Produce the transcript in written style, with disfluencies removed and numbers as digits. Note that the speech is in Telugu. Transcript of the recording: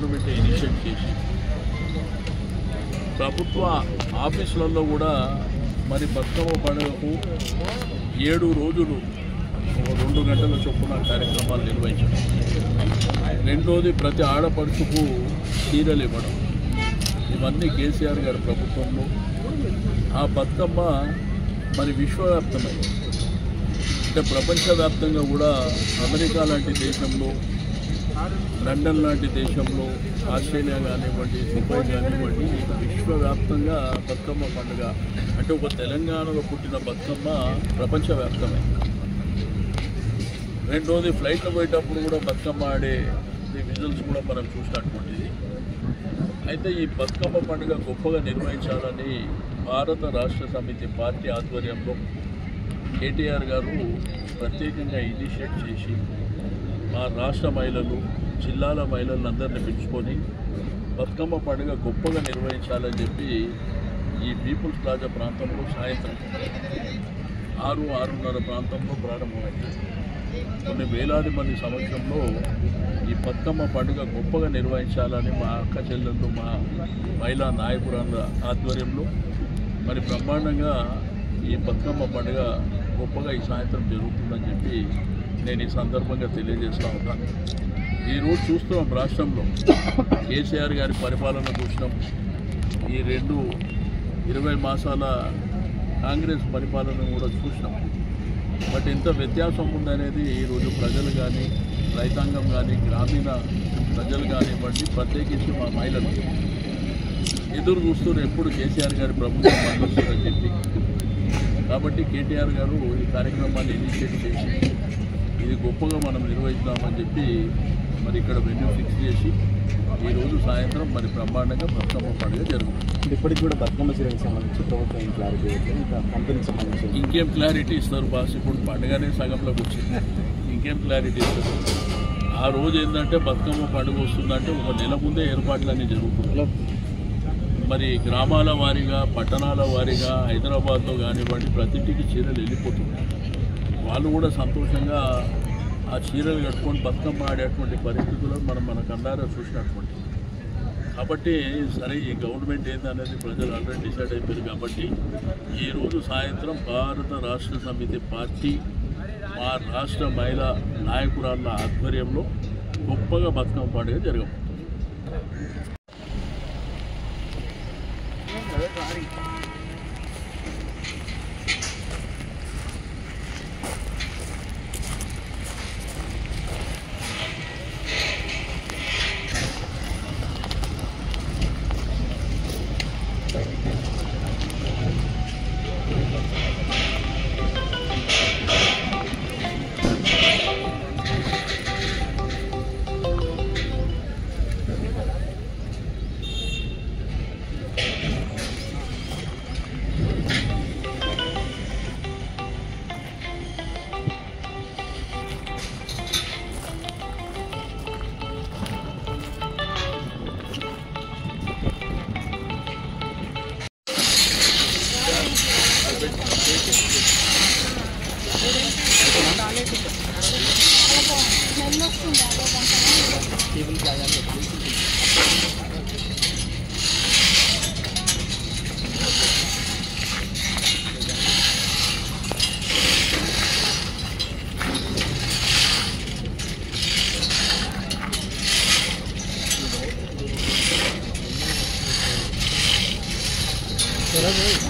గవర్నమెంట్ ఇనిషియేట్ చేసి ప్రభుత్వ ఆఫీసులలో కూడా మరి బతుకమ్మ పండుగకు 7 రోజులు 2 గంటల చొప్పున కార్యక్రమాలు నిర్వహించడం. రెండోది ప్రతి ఆడపడుచుకు చీరలు ఇవ్వడం. ఇవన్నీ కేసీఆర్ గారి ప్రభుత్వంలో ఆ బతుకమ్మ మరి విశ్వవ్యాప్తమైంది. అంటే ప్రపంచవ్యాప్తంగా కూడా అమెరికా లాంటి దేశంలో, లండన్ లాంటి దేశంలో, ఆస్ట్రేలియా కానివ్వండి, దుబాయ్ కానివ్వండి, విశ్వవ్యాప్తంగా బతుకమ్మ పండుగ అంటే ఒక తెలంగాణలో పుట్టిన బతుకమ్మ ప్రపంచవ్యాప్తమైంది. రెండోది ఫ్లైట్లో పోయేటప్పుడు కూడా బతుకమ్మ ఆడే విజువల్స్ కూడా మనం చూసినటువంటిది. అయితే ఈ బతుకమ్మ పండుగ గొప్పగా నిర్వహించాలని భారత రాష్ట్ర సమితి పార్టీ ఆధ్వర్యంలో కేటీఆర్ గారు ప్రత్యేకంగా ఇనిషియేట్ చేసి మా రాష్ట్ర మహిళలు, జిల్లాల మహిళలందరినీ పిలుచుకొని బతుకమ్మ పండుగ గొప్పగా నిర్వహించాలని చెప్పి ఈ పీపుల్స్ ప్లాజా ప్రాంతంలో సాయంత్రం 6-6:30 ప్రాంతంలో ప్రారంభమైంది. కొన్ని వేలాది మంది సమక్షంలో ఈ బతుకమ్మ పండుగ గొప్పగా నిర్వహించాలని మా అక్క చెల్లెళ్ళు, మా మహిళా నాయకురాళ్ళ ఆధ్వర్యంలో మరి బ్రహ్మాండంగా ఈ బతుకమ్మ పండుగ గొప్పగా ఈ సాయంత్రం జరుగుతుందని చెప్పి నేను ఈ సందర్భంగా తెలియజేస్తూ ఉంటాను. ఈరోజు చూస్తున్నాం రాష్ట్రంలో కేసీఆర్ గారి పరిపాలన చూసినాం. ఈ 20 మాసాల కాంగ్రెస్ పరిపాలన కూడా చూసినాం. బట్ ఎంత వ్యత్యాసం ఉందనేది ఈరోజు ప్రజలు కానీ, రైతాంగం కానీ, గ్రామీణ ప్రజలు కానివ్వండి, ప్రత్యేకించి మా మహిళలు ఎదురు చూస్తున్నారు ఎప్పుడు కేసీఆర్ గారి ప్రభుత్వం పనిచేస్తుందని చెప్పి. కాబట్టి కేటీఆర్ గారు ఈ కార్యక్రమాన్ని ఇనిషియేట్ చేసి ఇది గొప్పగా మనం నిర్వహిస్తామని చెప్పి మరి ఇక్కడ వెన్యూ ఫిక్స్ చేసి ఈరోజు సాయంత్రం మరి బ్రహ్మాండంగా బతుకమ్మ పండుగ జరుగుతుంది. ఇప్పటికి కూడా బతుకమ్మ చీరకు సంబంధించి ప్రభుత్వం ఏం క్లారిటీ ఇంకా కంపెనీకి సంబంధించి ఇంకేం క్లారిటీ ఇస్తారు బాస్? ఇప్పుడు పండుగనే సగంలోకి వచ్చింది, ఇంకేం క్లారిటీ ఇస్తారు? ఆ రోజు ఏంటంటే బతుకమ్మ పండుగ వస్తుందంటే ఒక నెల ముందే ఏర్పాట్లన్నీ జరుగుతుంది. మరి గ్రామాల వారీగా, పట్టణాల వారీగా హైదరాబాద్లో కానివ్వండి ప్రతింటికి చీరలు వెళ్ళిపోతున్నాయి. వాళ్ళు కూడా సంతోషంగా ఆ చీరలు కట్టుకొని బతుకమ్మ ఆడేటువంటి పరిస్థితుల్లో మన కళ్ళారా చూసినటువంటి. కాబట్టి సరే ఈ గవర్నమెంట్ ఏందనేది ప్రజలు ఆల్రెడీ డిసైడ్ అయిపోయారు. కాబట్టి ఈరోజు సాయంత్రం భారత రాష్ట్ర సమితి పార్టీ మా రాష్ట్ర మహిళా నాయకురాళ్ళ ఆధ్వర్యంలో గొప్పగా బతుకమ్మ పండుగ జరగబోతుంది. Gracias.